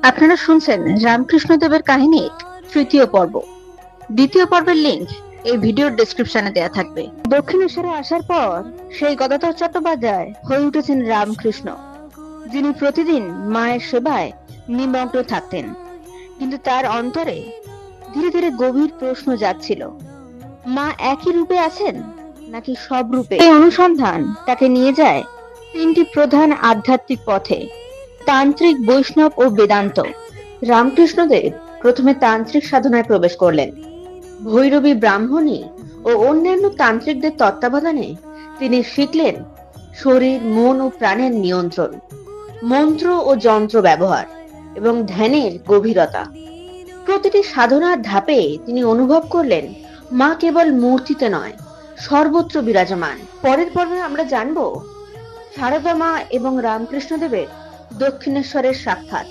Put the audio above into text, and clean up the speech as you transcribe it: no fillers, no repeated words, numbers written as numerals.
আপনারা শুনছেন রামকৃষ্ণদেবের কাহিনীর তৃতীয় পর্ব। দ্বিতীয় পর্বের লিংক এই ভিডিওর ডেসক্রিপশনে দেয়া থাকবে। দক্ষিণেশ্বরে আসার পর সেই গদাধর চট্টোপাধ্যায় হয়ে উঠেছেন রামকৃষ্ণ, যিনি প্রতিদিন মায়ের সেবায় নিমগ্ন থাকতেন। কিন্তু তার অন্তরে ধীরে ধীরে গভীর প্রশ্ন জাগছিল, মা একই রূপে আছেন নাকি সব রূপে? এই অনুসন্ধান তাকে নিয়ে যায় তিনটি প্রধান আধ্যাত্মিক পথে: তান্ত্রিক, বৈষ্ণব ও বেদান্ত। রামকৃষ্ণদেব প্রথমে তান্ত্রিক সাধনায় প্রবেশ করলেন। ভৈরবী ব্রাহ্মণী ও অন্যান্য তান্ত্রিকদের তত্ত্বাবধানে তিনি শিখলেন শরীর, মন ও প্রাণের নিয়ন্ত্রণ, মন্ত্র ও যন্ত্র ব্যবহার এবং ধ্যানের গভীরতা। প্রতিটি সাধনার ধাপে তিনি অনুভব করলেন মা কেবল মূর্তিতে নয়, সর্বত্র বিরাজমান। পরের পর্বে আমরা জানব সারদা মা এবং রামকৃষ্ণদেবের দক্ষিণেশ্বরের সাক্ষাৎ।